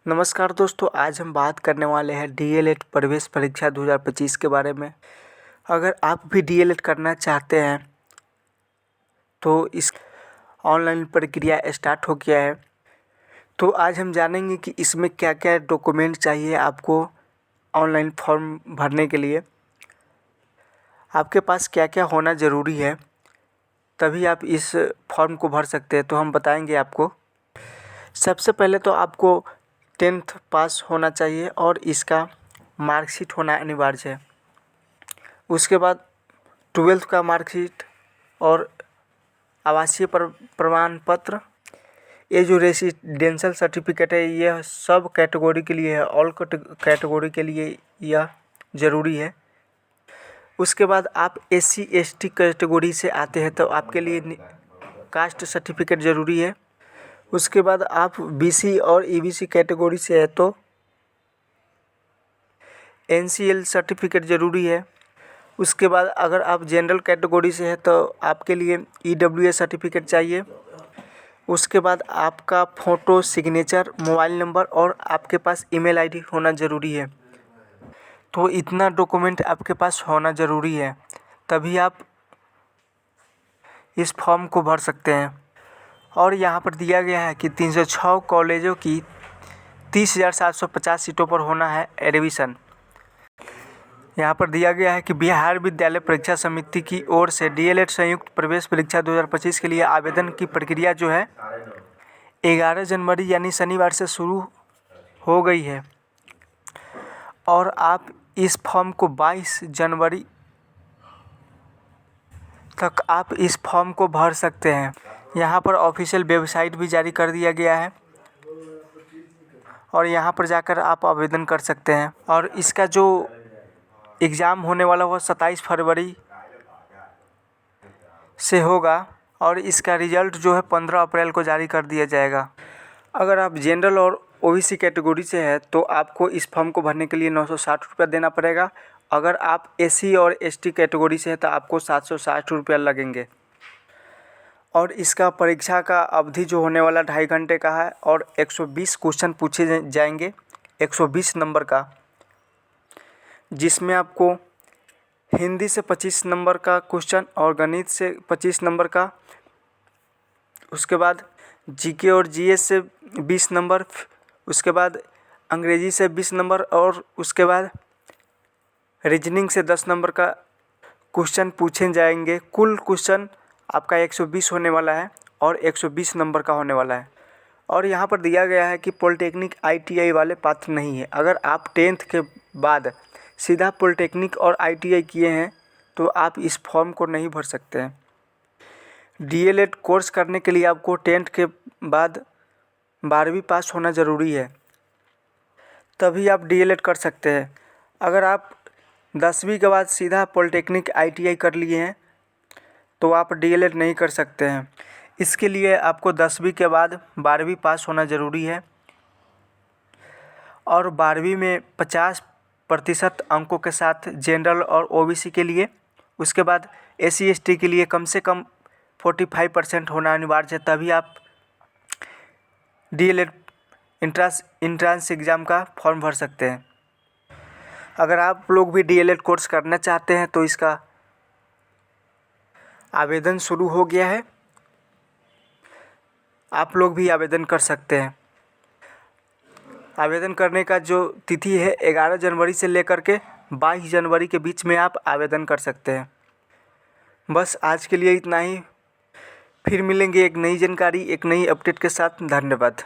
नमस्कार दोस्तों, आज हम बात करने वाले हैं डीएलएड प्रवेश परीक्षा 2025 के बारे में। अगर आप भी डीएलएड करना चाहते हैं तो इस ऑनलाइन प्रक्रिया स्टार्ट हो गया है। तो आज हम जानेंगे कि इसमें क्या क्या डॉक्यूमेंट चाहिए आपको ऑनलाइन फॉर्म भरने के लिए, आपके पास क्या क्या होना ज़रूरी है, तभी आप इस फॉर्म को भर सकते हैं। तो हम बताएंगे आपको। सबसे पहले तो आपको 10th पास होना चाहिए और इसका मार्कशीट होना अनिवार्य है। उसके बाद 12th का मार्कशीट और आवासीय प्रमाण पत्र, ये जो रेसिडेंशियल सर्टिफिकेट है, यह सब कैटेगरी के लिए है। ऑल कैटेगरी के लिए यह ज़रूरी है। उसके बाद आप SC/ST कैटेगरी से आते हैं तो आपके लिए कास्ट सर्टिफिकेट ज़रूरी है। उसके बाद आप BC और EBC कैटेगरी से है तो NCL सर्टिफिकेट ज़रूरी है। उसके बाद अगर आप जनरल कैटेगरी से है तो आपके लिए EWS सर्टिफिकेट चाहिए। उसके बाद आपका फ़ोटो, सिग्नेचर, मोबाइल नंबर और आपके पास ईमेल ID होना ज़रूरी है। तो इतना डॉक्यूमेंट आपके पास होना ज़रूरी है, तभी आप इस फॉर्म को भर सकते हैं। और यहाँ पर दिया गया है कि 306 कॉलेजों की 30,750 सीटों पर होना है एडमिशन। यहाँ पर दिया गया है कि बिहार विद्यालय परीक्षा समिति की ओर से डीएलएड संयुक्त प्रवेश परीक्षा 2025 के लिए आवेदन की प्रक्रिया जो है 11 जनवरी यानी शनिवार से शुरू हो गई है और आप इस फॉर्म को 22 जनवरी तक आप इस फॉर्म को भर सकते हैं। यहाँ पर ऑफिशियल वेबसाइट भी जारी कर दिया गया है और यहाँ पर जाकर आप आवेदन कर सकते हैं। और इसका जो एग्ज़ाम होने वाला वो 27 फरवरी से होगा और इसका रिज़ल्ट जो है 15 अप्रैल को जारी कर दिया जाएगा। अगर आप जनरल और OBC कैटेगरी से है तो आपको इस फॉर्म को भरने के लिए 960 रुपया देना पड़ेगा। अगर आप SC और ST कैटेगरी से है तो आपको 760 रुपया लगेंगे। और इसका परीक्षा का अवधि जो होने वाला 2.5 घंटे का है और 120 क्वेश्चन पूछे जाएंगे, 120 नंबर का, जिसमें आपको हिंदी से 25 नंबर का क्वेश्चन और गणित से 25 नंबर का, उसके बाद GK और GS से 20 नंबर, उसके बाद अंग्रेजी से 20 नंबर और उसके बाद रीजनिंग से 10 नंबर का क्वेश्चन पूछे जाएंगे। कुल क्वेश्चन आपका 120 होने वाला है और 120 नंबर का होने वाला है। और यहाँ पर दिया गया है कि पॉलिटेक्निक ITI वाले पात्र नहीं है। अगर आप 10th के बाद सीधा पॉलिटेक्निक और ITI किए हैं तो आप इस फॉर्म को नहीं भर सकते हैं। डीएलएड कोर्स करने के लिए आपको 10th के बाद 12वीं पास होना ज़रूरी है, तभी आप डीएलएड कर सकते हैं। अगर आप 10वीं के बाद सीधा पॉलिटेक्निक ITI कर लिए हैं तो आप डीएलएड नहीं कर सकते हैं। इसके लिए आपको 10वीं के बाद 12वीं पास होना ज़रूरी है और 12वीं में 50% अंकों के साथ जनरल और OBC के लिए, उसके बाद SC/ST के लिए कम से कम 45% होना अनिवार्य है, तभी आप डीएलएड इंट्रांस एग्ज़ाम का फॉर्म भर सकते हैं। अगर आप लोग भी डीएलएड कोर्स करना चाहते हैं तो इसका आवेदन शुरू हो गया है, आप लोग भी आवेदन कर सकते हैं। आवेदन करने का जो तिथि है 11 जनवरी से लेकर के 22 जनवरी के बीच में आप आवेदन कर सकते हैं। बस आज के लिए इतना ही। फिर मिलेंगे एक नई जानकारी, एक नई अपडेट के साथ। धन्यवाद।